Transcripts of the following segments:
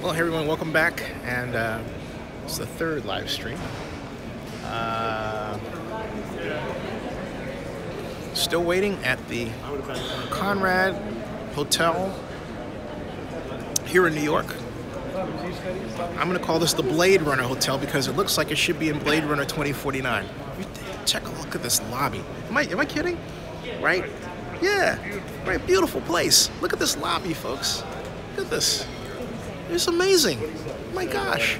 Well, hey everyone, welcome back, and it's the third live stream. Still waiting at the Conrad Hotel here in New York. I'm going to call this the Blade Runner Hotel because it looks like it should be in Blade Runner 2049. Check a look at this lobby. Am I kidding? Right? Yeah. Right. Beautiful place. Look at this lobby, folks. Look at this. It's amazing. Oh my gosh.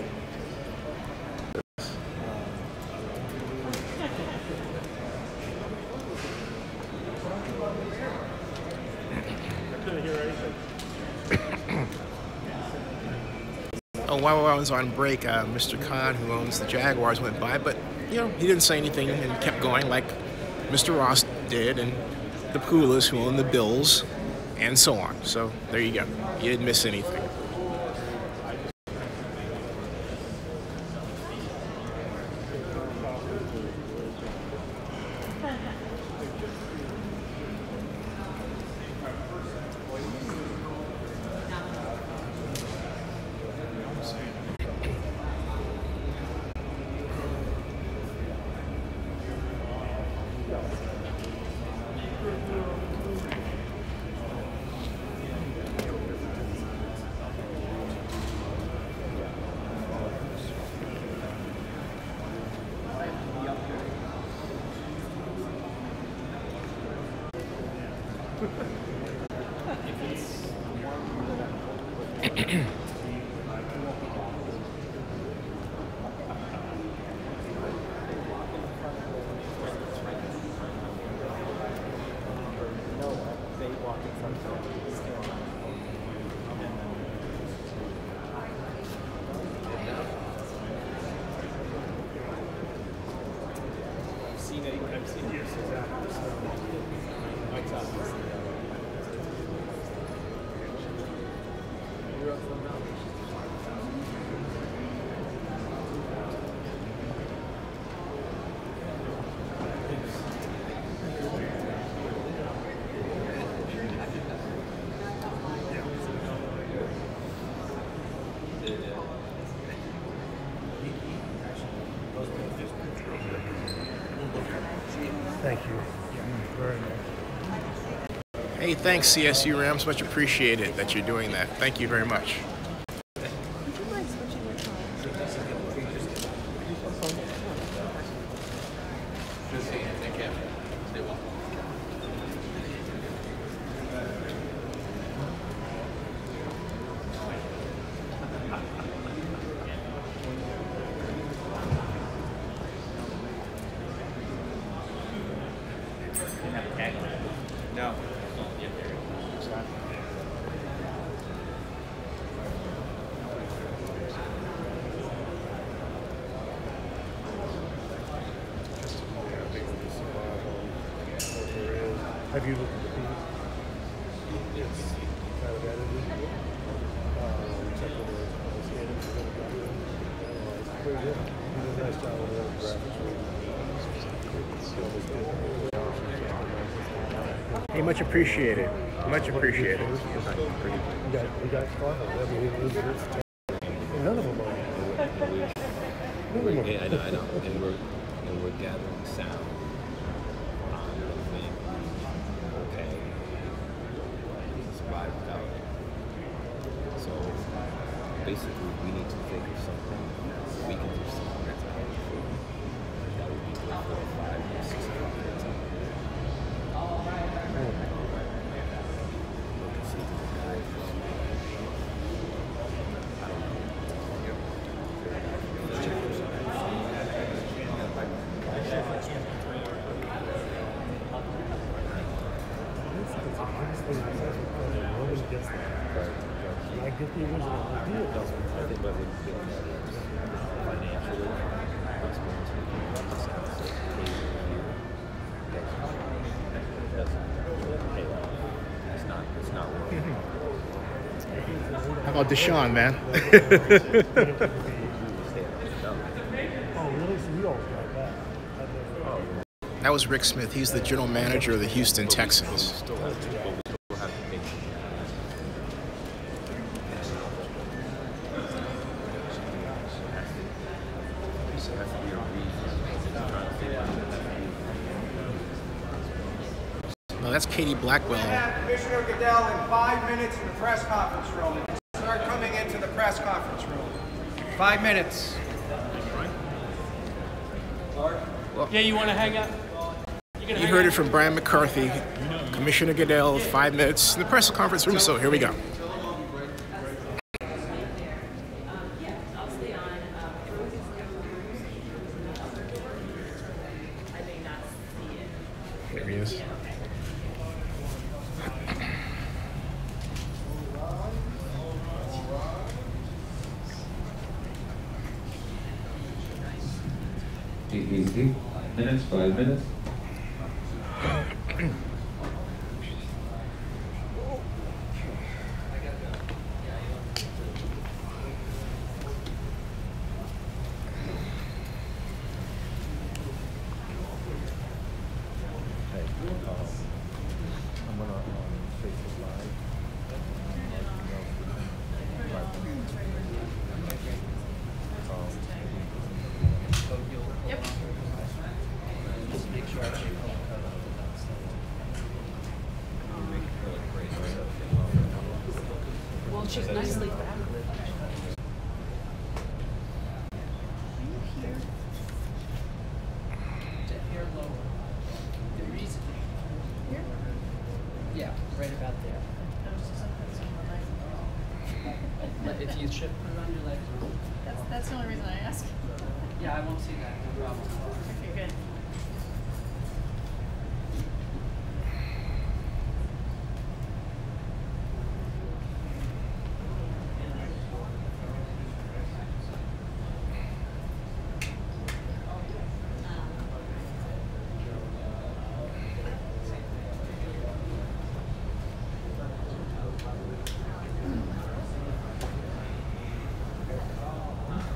Oh, while I was on break, Mr. Khan, who owns the Jaguars, went by, but you know, he didn't say anything and kept going like Mr. Ross did, and the Pulas, who own the Bills, and so on. So there you go. You didn't miss anything. Thank you very much. Hey, thanks, CSU Rams. Much appreciated that you're doing that. Thank you very much. Would you mind switching your time? No. Have you looked at the piece? It's kind of edited. Check with the standards. It's pretty good. He did a nice job with the graphics. Hey, much appreciated. Much appreciated. We got caught. I mean, none of them are. Yeah, I know. And we're gathering sound on the thing. Okay. Survive without it. So basically, we need to think of something we can do something that's powerful. That would be 3, 4, 5, or 6 o'clock. I get the original idea. I think that would be financially it's not working. How about Deshaun, man? Oh, really? So you always got that. That was Rick Smith. He's the general manager of the Houston Texans. that's Katie Blackwell. Commissioner Goodell in 5 minutes in the press conference room. Start coming into the press conference room. 5 minutes. Yeah, you want to hang out? You heard it from Brian McCarthy. Commissioner Goodell, 5 minutes in the press conference room. So here we go. There he is. Easy. 5 minutes. I'm gonna Facebook Live. Yep. Just make sure I check well, she's nicely fabricated. To hair lower. The reason. Here? Yeah, right about there. If you should put it on your legs. That's the only reason I ask. Yeah, I won't see that. No problem. Okay, good.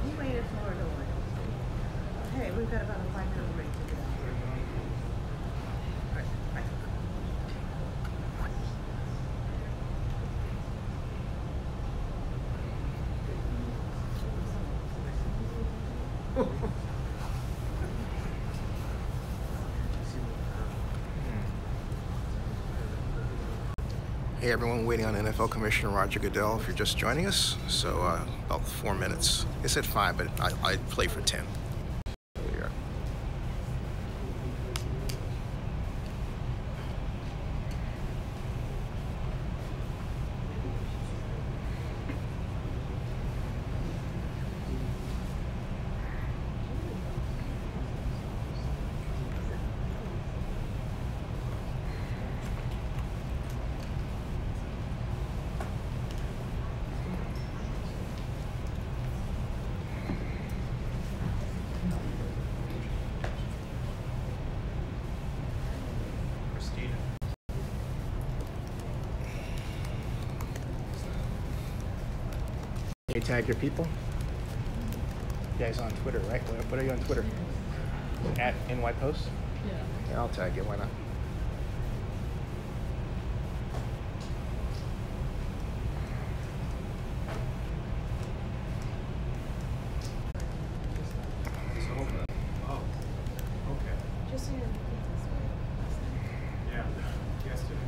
You waited for it away. Hey, we've got about a 5-minute break to do. Hey everyone, waiting on NFL Commissioner Roger Goodell if you're just joining us. So about 4 minutes. It said 5, but I play for 10. Yeah. You tag your people? You guys on Twitter, right? What are you on Twitter? At NY Post? Yeah, I'll tag you. Why not? Just so you know. Yeah, yesterday.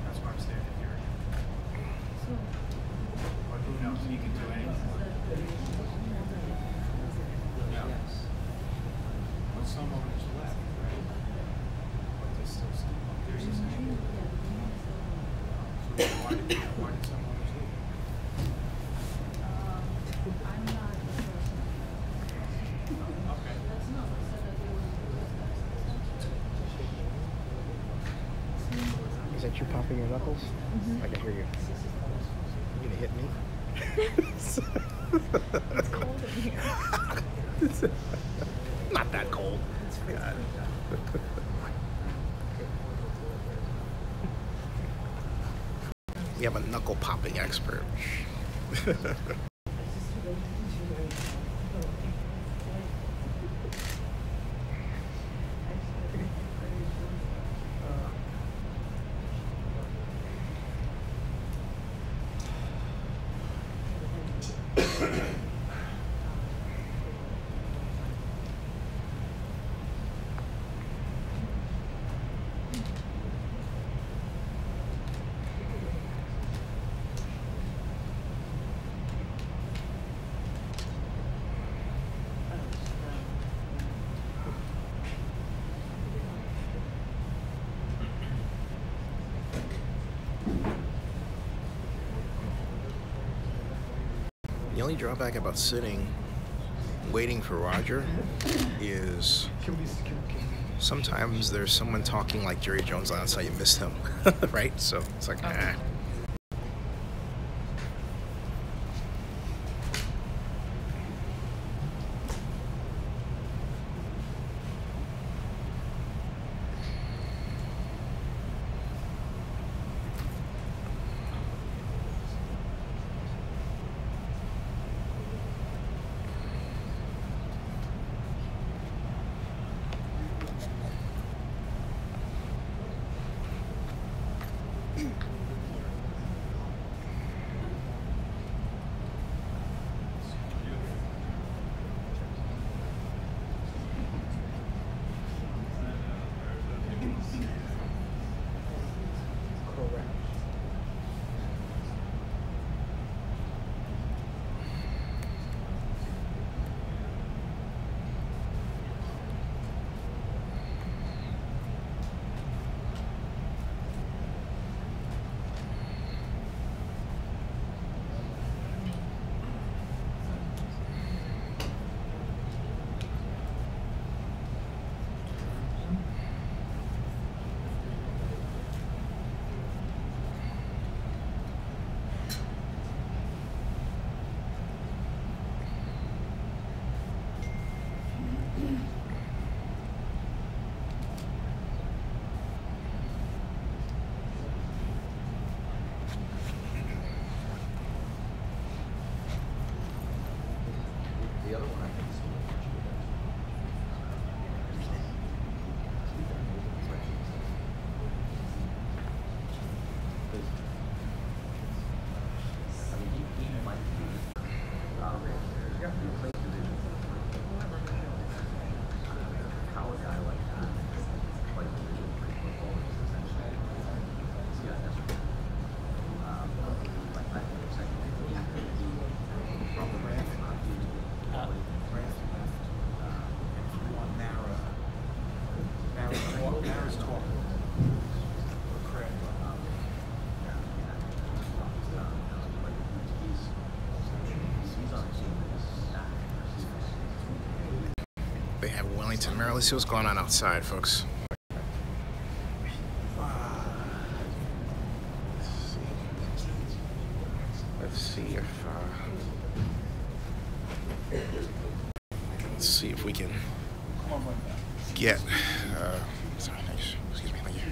That's why I'm standing here. But who knows? He can do anything. Yeah. But some owners left, right? But there's still some. There's a same. So why did some owners leave? I'm not the person. Okay. Is that you popping your knuckles? I can hear you. You gonna hit me? It's cold in here. Not that cold. God. We have a knuckle popping expert. The only drawback about sitting, waiting for Roger, is sometimes there's someone talking like Jerry Jones on outside, you missed him, right? So it's like, ah. They have Wellington, Maryland. Let's see what's going on outside, folks. Let's see if we can get. Sorry, thanks. Excuse me, thank you.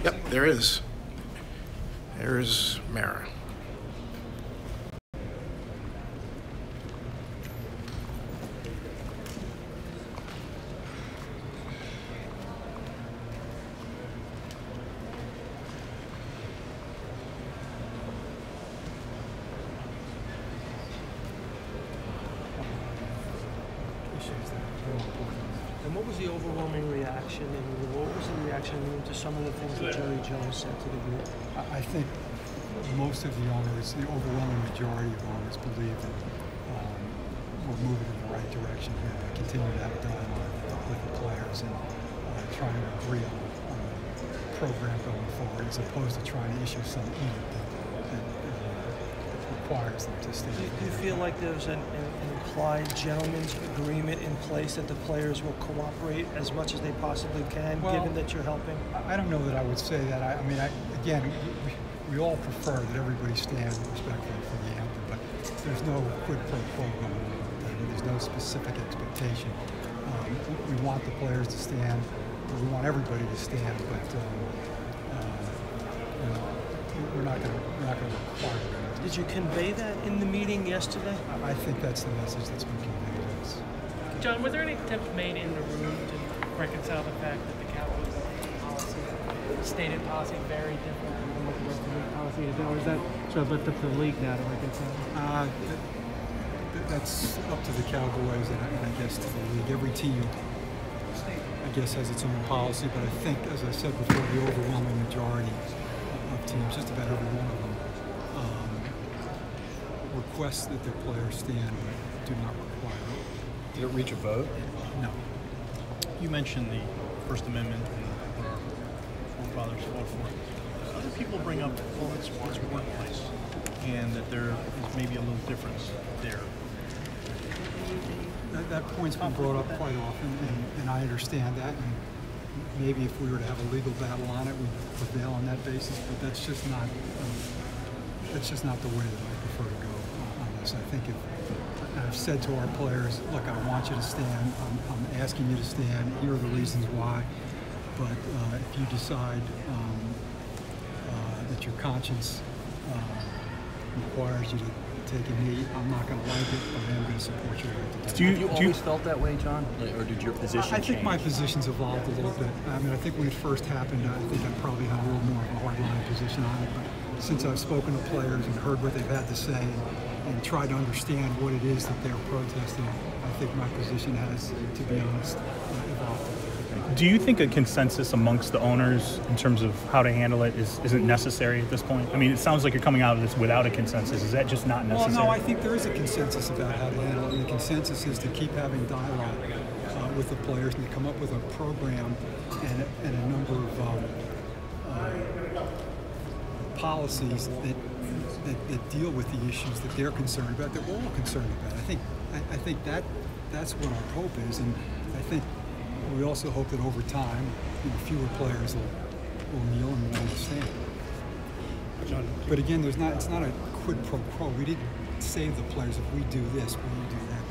Yep, there is. There's Mara. And what was the overwhelming reaction, and what was the reaction to some of the things that Jerry Jones said to the group? I think most of the owners, the overwhelming majority of owners, believe that we're moving in the right direction here. We continue to have dialogue with the players and trying to agree on a program going forward, as opposed to trying to issue some edict that requires them to stay. Do you feel like there's an implied gentleman's agreement in place that the players will cooperate as much as they possibly can, given that you're helping? I don't know that I would say that. I mean, again, we all prefer that everybody stand respectfully for the anthem, but there's no quid pro quo going on. There's no specific expectation. We want the players to stand. We want everybody to stand, but we're not going to require it. Did you convey that in the meeting yesterday? I think that's the message that's been conveyed. Yes. John, were there any attempts made in the room to reconcile the fact that the Cowboys' policy, stated policy, very different than what the rest of the league policy is? Or is that sort of left up to the league now to reconcile? That's up to the Cowboys and I guess to the league. Every team, I guess, has its own policy, but I think, as I said before, the overwhelming majority of teams, just about every one of them, request that their players stand, but do not require it. Did it reach a vote? No. You mentioned the First Amendment and our forefathers fought for it. Other people bring up, well, it's workplace, and that there is maybe a little difference there? That point's been brought up quite often, and I understand that. And maybe if we were to have a legal battle on it, we'd prevail on that basis. But that's just not the way that I prefer to go on this. I think I've said to our players, look, I want you to stand. I'm asking you to stand. Here are the reasons why. But if you decide that your conscience requires you to take a knee, I'm not going to like it, but I am going to support you. Have you always felt that way, John? Or did your position change? I think my position's evolved a little bit. I mean, I think when it first happened, I think I probably had a little more of a hardline position on it. But since I've spoken to players and heard what they've had to say and tried to understand what it is that they're protesting, I think my position has, to be honest, evolved. Do you think a consensus amongst the owners in terms of how to handle it isn't necessary at this point? I mean, it sounds like you're coming out of this without a consensus. Is that just not necessary? Well, no, I think there is a consensus about how to handle it. And the consensus is to keep having dialogue with the players and to come up with a program and a number of policies that deal with the issues that they're concerned about, that we're all concerned about. I think that's what our hope is, and I think we also hope that over time, fewer players will kneel and will understand. But again, it's not a quid pro quo. We didn't say to the players, if we do this, will you do that?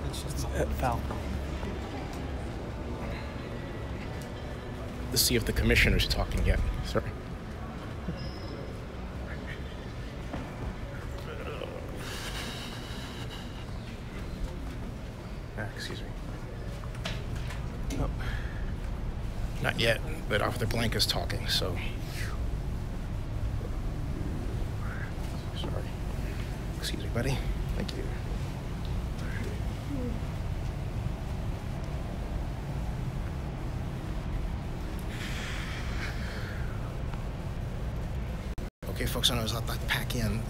It's just not foul. Let's see if the commissioner's talking yet. Sorry. Excuse me. Oh. Not yet, but Arthur Blank is talking, so. Sorry. Excuse me, buddy. Thank you. Okay, folks, I know I was about to pack in.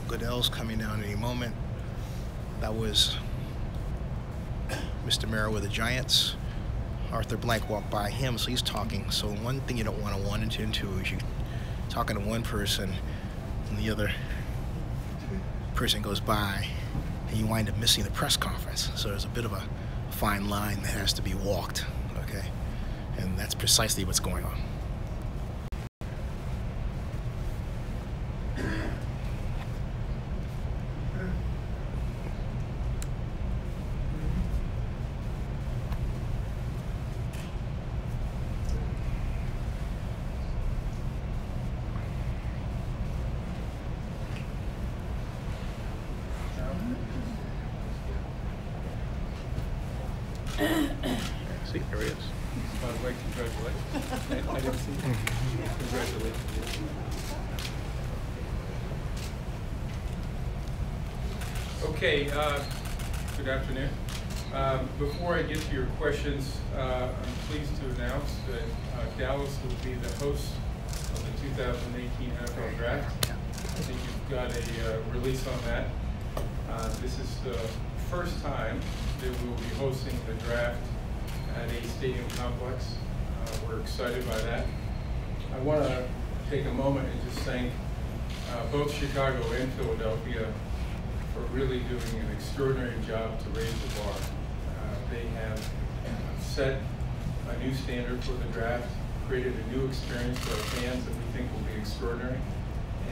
Goodell's coming down any moment. That was Mr. Merrill with the Giants. Arthur Blank walked by him, so he's talking. So one thing you don't want to run into is you talking to one person and the other person goes by and you wind up missing the press conference. So there's a bit of a fine line that has to be walked, okay? And that's precisely what's going on. See, there he is. By the way, congratulations. I didn't see you. Congratulations. Okay, good afternoon. Before I get to your questions, I'm pleased to announce that Dallas will be the host of the 2018 NFL Draft. I think you've got a release on that. This is the first time that we will be hosting the draft at a stadium complex. We're excited by that. I want to take a moment and just thank both Chicago and Philadelphia for really doing an extraordinary job to raise the bar. They have set a new standard for the draft, created a new experience for our fans that we think will be extraordinary,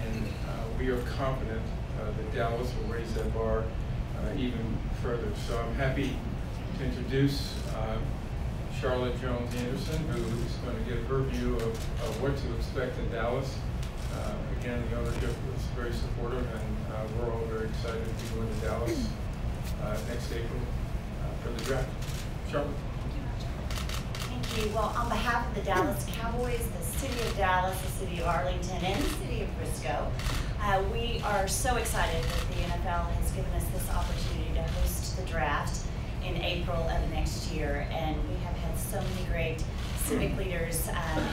and we are confident that Dallas will raise that bar even further. So I'm happy to introduce Charlotte Jones-Anderson, who is going to give her view of what to expect in Dallas. Again, the ownership was very supportive, and we're all very excited to be going to Dallas next April for the draft. Charlotte. Thank you. Well, on behalf of the Dallas Cowboys, the City of Dallas, the City of Arlington, and the City of Frisco, we are so excited that the NFL has given us this opportunity to host the draft in April of next year. And we have had so many great civic leaders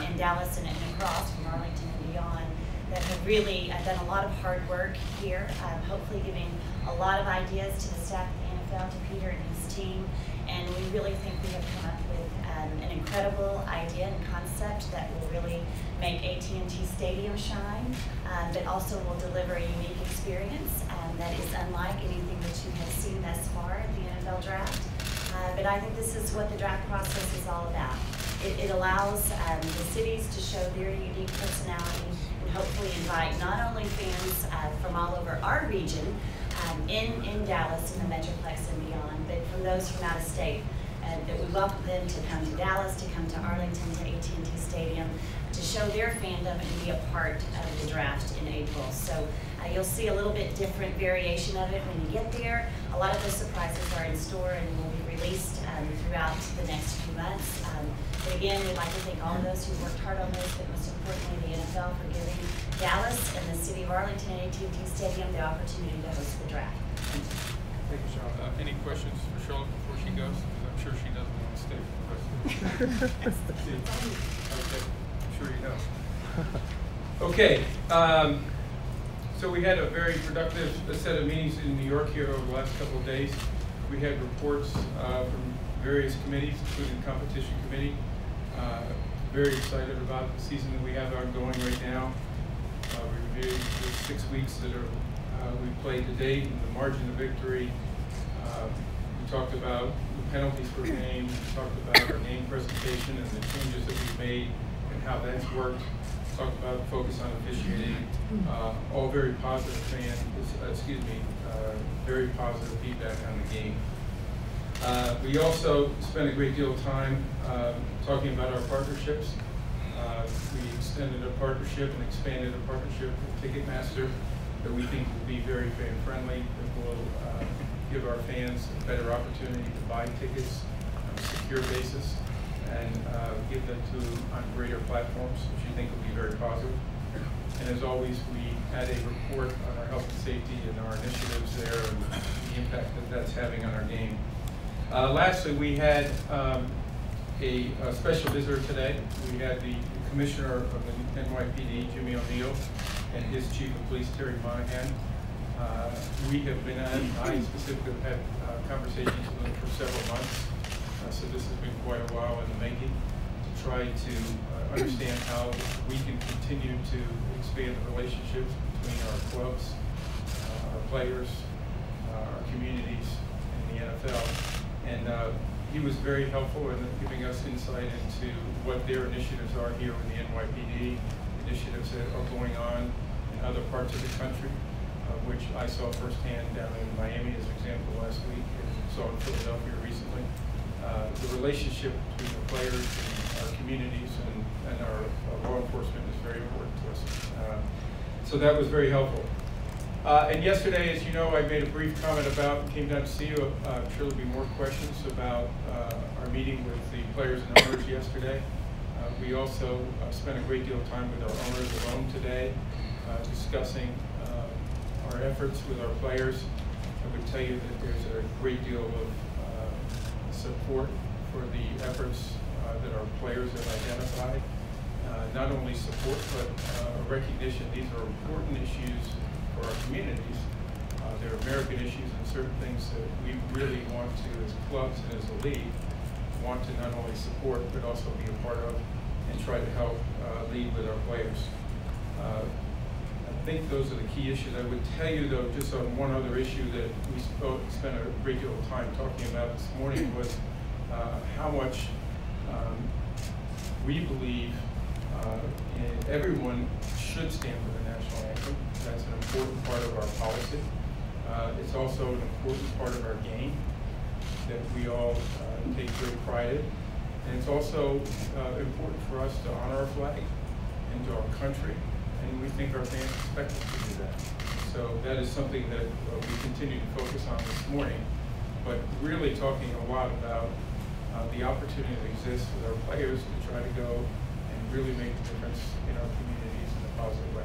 in Dallas and across from Arlington and beyond that have really done a lot of hard work here, hopefully giving a lot of ideas to the staff of the NFL, to Peter and his team, And we really think we have come up with an incredible idea and concept that will really make AT&T Stadium shine, but also will deliver a unique experience that is unlike anything that you have seen thus far at the NFL Draft. But I think this is what the draft process is all about. It allows the cities to show their unique personality and hopefully invite not only fans from all over our region in Dallas, in the Metroplex and beyond, but from those from out of state. That we welcome them to come to Dallas, to come to Arlington, to AT&T Stadium, to show their fandom and be a part of the draft in April. So you'll see a little bit different variation of it when you get there. A lot of those surprises are in store and will be released throughout the next few months. But again, we'd like to thank all of those who worked hard on this, but most importantly the NFL for giving Dallas and the city of Arlington and AT&T Stadium the opportunity to host the draft. Thank you, Charlotte. Any questions for Charlotte before she goes? Because I'm sure she doesn't want to stay for the rest of the day. Okay, I'm sure you know. Okay, so we had a very productive set of meetings in New York here over the last couple of days. We had reports from various committees, including the competition committee. Very excited about the season that we have ongoing right now. We reviewed the 6 weeks that we've played to date and the margin of victory. We talked about the penalties per game. We talked about our game presentation and the changes that we've made and how that's worked. We talked about focus on officiating. All very positive very positive feedback on the game. We also spent a great deal of time talking about our partnerships. We extended a partnership and expanded a partnership with Ticketmaster that we think will be very fan-friendly, that will give our fans a better opportunity to buy tickets on a secure basis and give them on greater platforms, which we think will be very positive. And as always, we had a report on our health and safety and our initiatives there and the impact that that's having on our game. Lastly, we had a special visitor today. We had the Commissioner of the NYPD, Jimmy O'Neill, and his Chief of Police, Terry Monahan. We have been I specifically have had conversations with them for several months. So this has been quite a while in the making to try to understand how we can continue to expand the relationships between our clubs, our players, our communities, and the NFL. And he was very helpful in giving us insight into what their initiatives are here in the NYPD, initiatives that are going on in other parts of the country, which I saw firsthand down in Miami as an example last week and saw in Philadelphia recently. The relationship between the players and our communities and our law enforcement is very important to us. So that was very helpful. And yesterday, as you know, I made a brief comment about, came down to see you. I'm sure there'll be more questions about our meeting with the players and owners yesterday. We also spent a great deal of time with our owners alone today, discussing our efforts with our players. I would tell you that there's a great deal of support for the efforts that our players have identified. Not only support, but recognition these are important issues for our communities. They're American issues and certain things that we really want to, as clubs and as a league, want to not only support, but also be a part of and try to help lead with our players. I think those are the key issues. I would tell you, though, just on one other issue that we spent a great deal of time talking about this morning was how much we believe everyone should stand for the national anthem. That's an important part of our policy. It's also an important part of our game that we all take great pride in. And it's also important for us to honor our flag and to our country. And we think our fans expect us to do that. So that is something that we continue to focus on this morning, but really talking a lot about the opportunity that exists with our players to try to go and really make a difference in our communities in a positive way.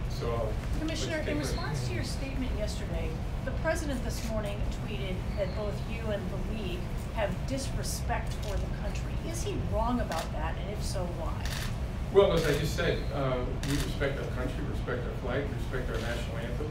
So, Commissioner, in response to your statement yesterday, the president this morning tweeted that both you and the league have disrespect for the country. Is he wrong about that, and if so, why? Well, as I just said, we respect our country, respect our flag, respect our national anthem.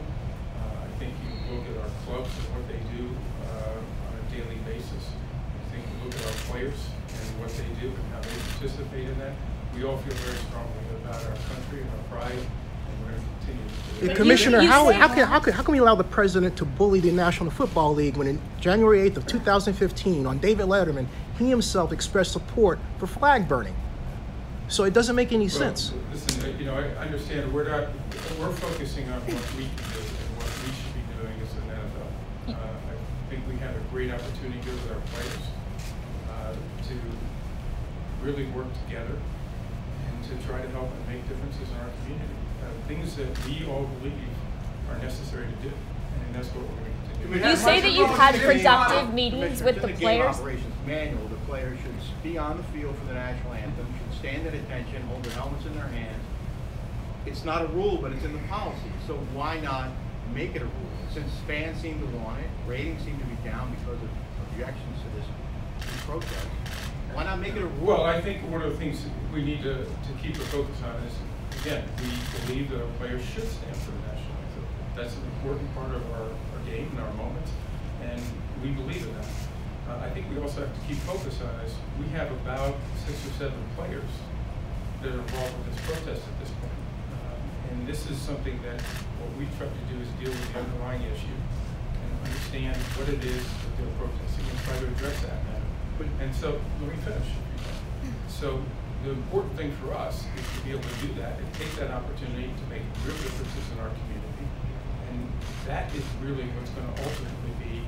I think you look at our clubs and what they do on a daily basis. I think we look at our players and what they do and how they participate in that. We all feel very strongly about our country and our pride, and we're going to continue to do that. Commissioner, how can we allow the president to bully the National Football League when in January 8th of 2015 on David Letterman, he himself expressed support for flag burning? So it doesn't make any sense. Listen, you know, I understand we're focusing on what we can do and what we should be doing as an NFL. I think we have a great opportunity here with our players to really work together and to try to help and make differences in our community. Things that we all believe are necessary to do, and that's what we're going to continue. You say that you've had productive meetings with the players? Operations manual, the players should be on the field for the national anthem, should stand at attention, hold their helmets in their hands. It's not a rule, but it's in the policy, so why not make it a rule? Since fans seem to want it, ratings seem to be down because of objections to this protest, why not make it a rule? Well, I think one of the things we need to keep a focus on is, again, we believe that our players should stand for the national anthem. That's an important part of our game and our moment, and we believe in that. I think we also have to keep focus on this. We have about 6 or 7 players that are involved with this protest at this point. And this is something that what we try to do is deal with the underlying issue and understand what it is that they're protesting and try to address that matter. And so, let me finish. So, the important thing for us is to be able to do that and take that opportunity to make real differences in our community. And that is really what's going to ultimately be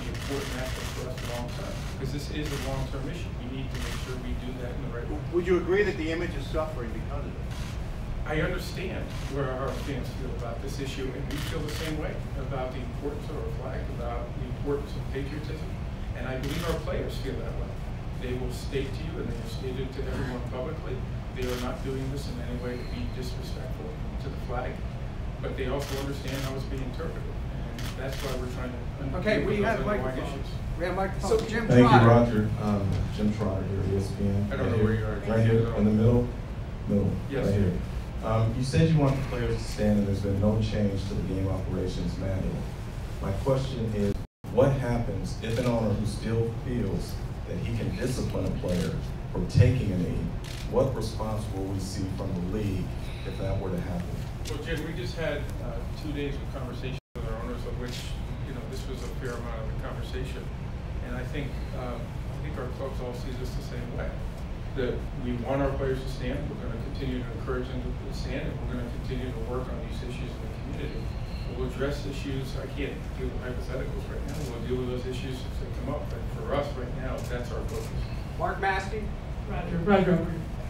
the important aspect for us long term. Because this is a long-term issue. We need to make sure we do that in the right way. Would you agree that the image is suffering because of it? I understand where our fans feel about this issue, and we feel the same way about the importance of our flag, about the importance of patriotism, and I believe our players feel that way. They will state to you, and they have stated to everyone publicly, they are not doing this in any way to be disrespectful to the flag, but they also understand how it's being interpreted, and that's why we're trying to okay, we have microphones. microphones. We have microphones. So, Jim Thank Trotter. you, Roger. Jim Trotter here, ESPN. I don't know where you are. Right here in the middle. Yes. Right here. You said you want the players to stand, and there's been no change to the game operations manual. My question is, what happens if an owner who still feels that he can discipline a player for taking a knee? What response will we see from the league if that were to happen? Well, Jim, we just had 2 days of conversation with our owners, of which, you know, this was a fair amount of the conversation, and I think our clubs all see this the same way. That we want our players to stand. We're going to continue to encourage them to stand, and we're going to continue to work on these issues in the community. We'll address issues. I can't deal with hypotheticals right now. We'll deal with those issues as they come up. But for us right now, that's our focus. Mark Maskey. Roger.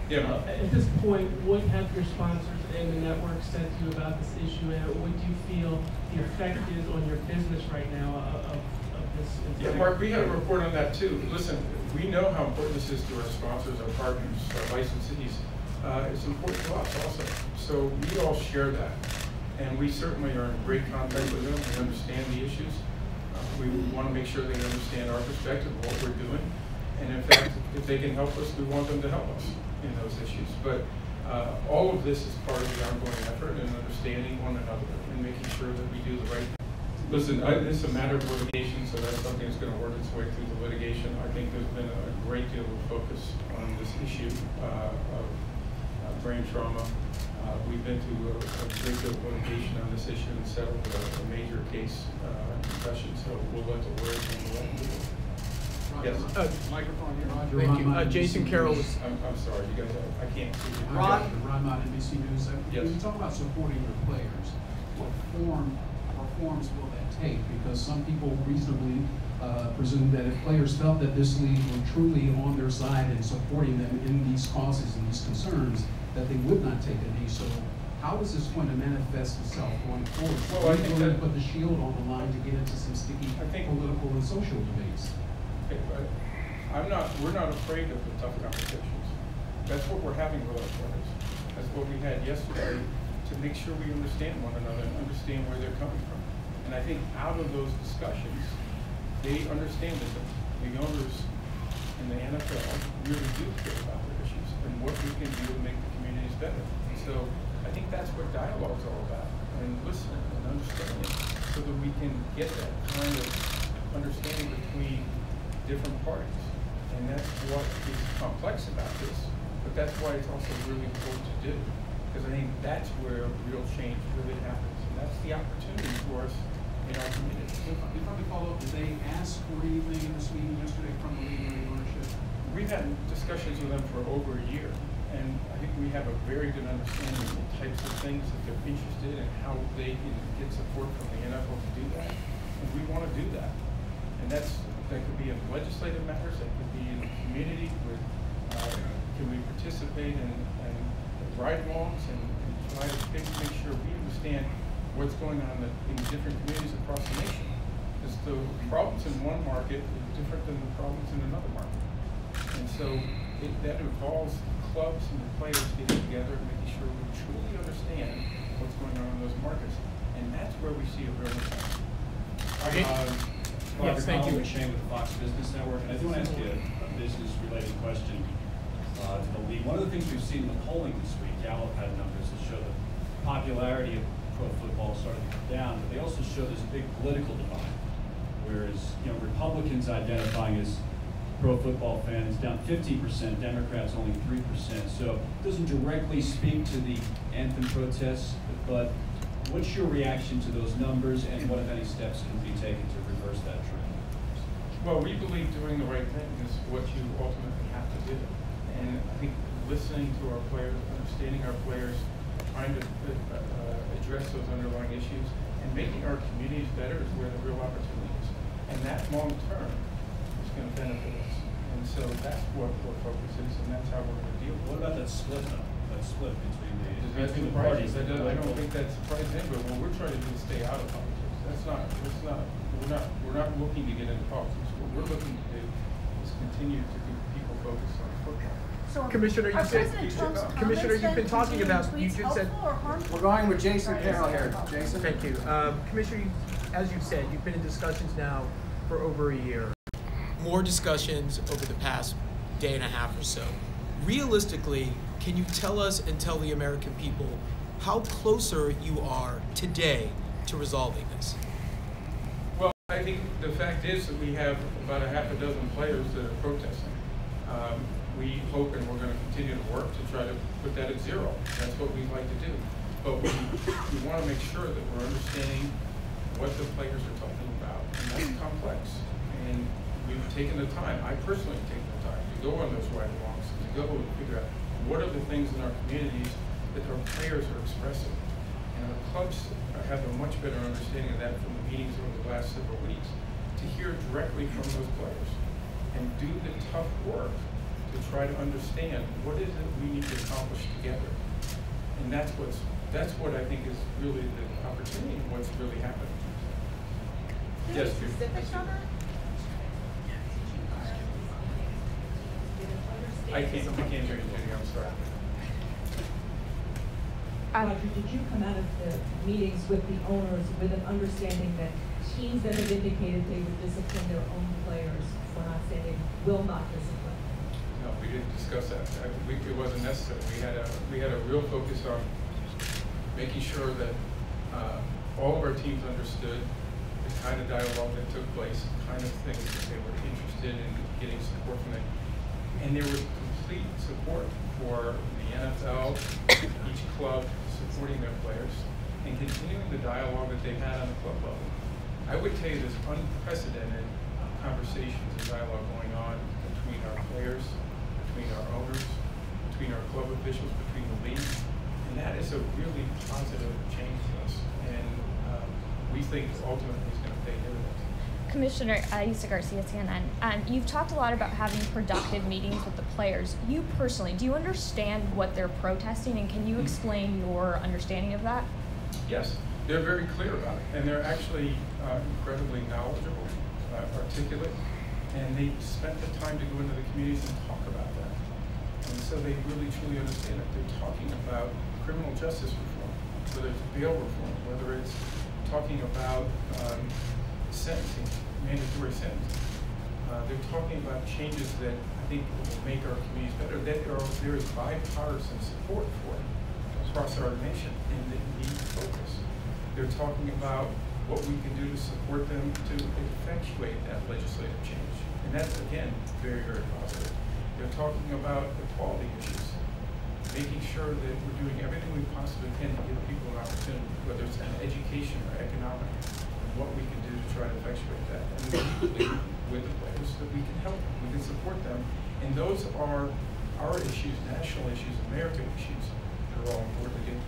Yeah. At this point, what have your sponsors and the network said to you about this issue, and what do you feel the effect is on your business right now of this? Yeah, Mark, we have a report on that too. Listen, we know how important this is to our sponsors, our partners, our licensees. It's important to us also. So we all share that. And we certainly are in great contact with them. We understand the issues. We want to make sure they understand our perspective of what we're doing. And in fact, if they can help us, we want them to help us in those issues. But all of this is part of the ongoing effort and understanding one another and making sure that we do the right thing. Listen, it's a matter of litigation, so that's something that's going to work its way through the litigation. I think there's been a great deal of focus on this issue of brain trauma. We've been through a great deal of litigation on this issue and settled a major case concussion, so we'll let the lawyers handle that. Yes. Microphone here. Thank you. Jason Carroll was. I'm sorry, you guys. I can't see you. Ron on NBC News. Yes. When you talk about supporting your players, what form or forms will that take? Because some people reasonably presume that if players felt that this league were truly on their side and supporting them in these causes and these concerns, that they would not take a knee. So how is this going to manifest itself going forward? Well, I think that that put the shield on the line to get into some sticky political and social debates. We're not afraid of the tough conversations. That's what we're having with our players. That's what we had yesterday to make sure we understand one another and understand where they're coming from. And I think out of those discussions, they understand that the owners in the NFL really do care about their issues and what we can do to make the communities better. And so I think that's what dialogue's all about, and listening and understanding, so that we can get that kind of understanding between different parties. And that's what is complex about this, but that's why it's also really important to do, because I think that's where real change really happens, and that's the opportunity for us in our community. If I may follow up, did they ask for anything in this meeting yesterday from the league or the ownership? We've had discussions with them for over a year, and I think we have a very good understanding of the types of things that they're interested in and how they can get support from the NFL to do that. And we want to do that. And that could be in legislative matters, that could be in the community with, can we participate in ride-alongs and try to make sure we understand what's going on in different communities across the nation. Because the problems in one market is different than the problems in another market. And so that involves clubs and the players getting together and making sure we truly understand what's going on in those markets. And that's where we see a real impact. Yes, thank you. Shane with the Fox Business Network. And I do want to ask you a business-related question to the league. One of the things we've seen in the polling this week, Gallup had numbers that show the popularity of pro football started to come down, but they also show this big political divide. Whereas, Republicans identifying as pro football fans down 50%, Democrats only 3%. So it doesn't directly speak to the anthem protests, but what's your reaction to those numbers, and what, if any, steps can be taken to reverse that trend? Well, we believe doing the right thing is what you ultimately have to do. And I think listening to our players, understanding our players, trying to address those underlying issues, and making our communities better is where the real opportunity is. And that long term is going to benefit us. And so that's what our focus is, and that's how we're going to deal with it. What about that split though? That split between the parties? I don't think that surprises anybody. What we're trying to do is stay out of politics. We're not looking to get into politics. What we're looking to do is continue to keep people focused on football. So Commissioner, you've been talking about, you just said, We're going with Jason Carroll here. Jason? thank you. Commissioner, as you've said, you've been in discussions now for over a year. More discussions over the past day and a half or so. Realistically, can you tell us and tell the American people how closer you are today to resolving this? Well, I think the fact is that we have about a half a dozen players that are protesting. We hope, and we're going to continue to work to try to put that at zero. That's what we'd like to do. But we want to make sure that we're understanding what the players are talking about, and that's complex. And we've taken the time, I personally have taken the time to go on those ride-alongs, to go and figure out what are the things in our communities that our players are expressing. And our clubs have a much better understanding of that from the meetings over the last several weeks, to hear directly from those players and do the tough work to try to understand what is it we need to accomplish together. And that's what I think is really the opportunity and what's really happening. Yes, specifics on that? I can't hear you, Judy, I'm sorry. Roger, did you come out of the meetings with the owners with an understanding that teams that have indicated they would discipline their own players for not saying they will not discipline? No, we didn't discuss that. It wasn't necessary. We had a real focus on making sure that all of our teams understood the kind of dialogue that took place, the kind of things that they were interested in getting support from them. And there was complete support for the NFL, each club supporting their players, and continuing the dialogue that they've had on the club level. I would tell you there's unprecedented conversations and dialogue going on between our players, between our owners, between our club officials, between the league, and that is a really positive change to us, and we think ultimately is going to pay dividends. Commissioner Issa Garcia, CNN, you've talked a lot about having productive meetings with the players. You personally, do you understand what they're protesting, and can you explain your understanding of that? Yes, they're very clear about it, and they're actually incredibly knowledgeable, articulate, and they spent the time to go into the communities and talk about that. And so they really truly understand it. They're talking about criminal justice reform, whether it's bail reform, whether it's talking about sentencing, mandatory sentencing. They're talking about changes that I think will make our communities better. There is bipartisan support for it across our nation, and they need focus. They're talking about what we can do to support them to effectuate that legislative change. And that's, again, very, very positive. They're talking about equality issues, making sure that we're doing everything we possibly can to give people an opportunity, whether it's in education or economic, and what we can do to try to effectuate that. And we believe with the players that we can help them, we can support them. And those are our issues, national issues, American issues that are all important to get.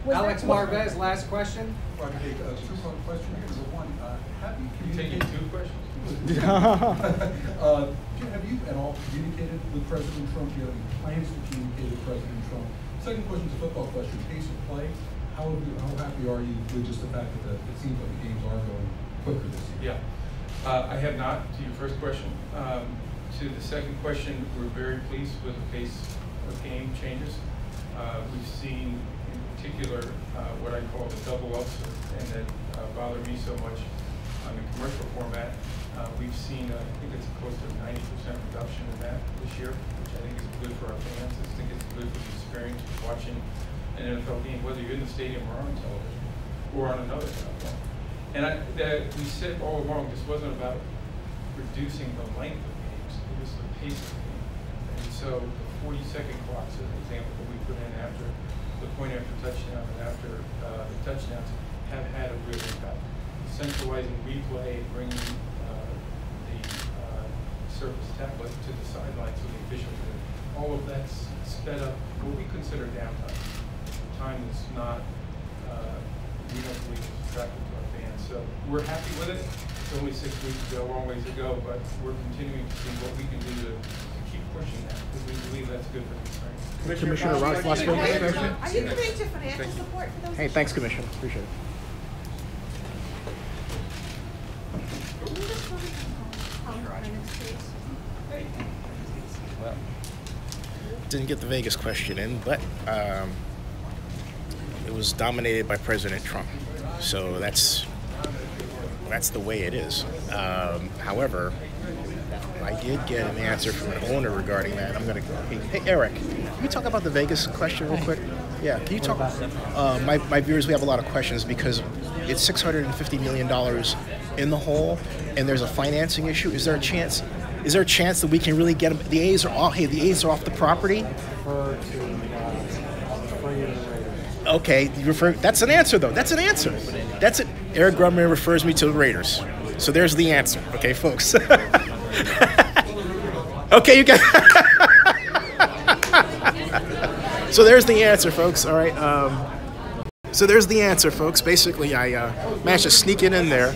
Alex Marvez, last question. Well, I take a two-part question here. Number one, have you taking two questions? Have you at all communicated with President Trump? Do you have any plans to communicate with President Trump? Second question is a football question. Pace of play. How happy are you with just the fact that it seems like the games are going quicker this year? Yeah. I have not, to your first question. To the second question, we're very pleased with the pace of game changes. We've seen in particular what I call the double ups, and that bother me so much on the commercial format. We've seen, I think it's close to 90% reduction in that this year, which I think is good for our fans. I think it's good for the experience of watching an NFL game, whether you're in the stadium or on television or on another platform. And we said all along, this wasn't about reducing the length of games, it was the pace of the game. And so the 40-second clocks, as an example, that we put in after the point after touchdown and after the touchdowns have had a real impact. Centralizing replay, bringing surface tablet to the sideline so the officials can, all of that's sped up what we consider downtime. Time that's not, we don't believe is attractive to our fans. So we're happy with it. It's only 6 weeks ago, long ways to go, but we're continuing to see what we can do to keep pushing that because we believe that's good for the experience. Commissioner Ross, last question. Are you committed to financial support for those? Hey, thanks, Commissioner. Appreciate it. Didn't get the Vegas question in, but it was dominated by President Trump. So that's the way it is. However, I did get an answer from an owner regarding that. I'm going to. Hey, Eric, can you talk about the Vegas question real quick? Yeah, can you talk? My viewers, we have a lot of questions because it's $650 million in the hole, and there's a financing issue. Is there a chance? Is there a chance that we can really get them? The A's are off. Hey, the A's are off the property. Okay, you refer. That's an answer, though. That's an answer. That's it. Eric Grumman refers me to the Raiders. So there's the answer. Okay, folks. Okay, you got. So there's the answer, folks. All right. So there's the answer, folks. Basically, I managed to sneak it in there.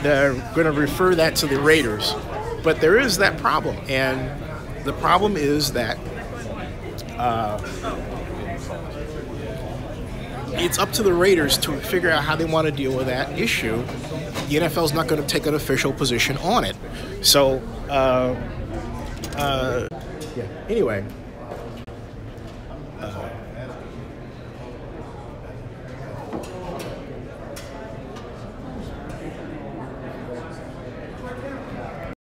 They're going to refer that to the Raiders. But there is that problem, and the problem is that it's up to the Raiders to figure out how they want to deal with that issue. The NFL is not going to take an official position on it. So, yeah. Anyway.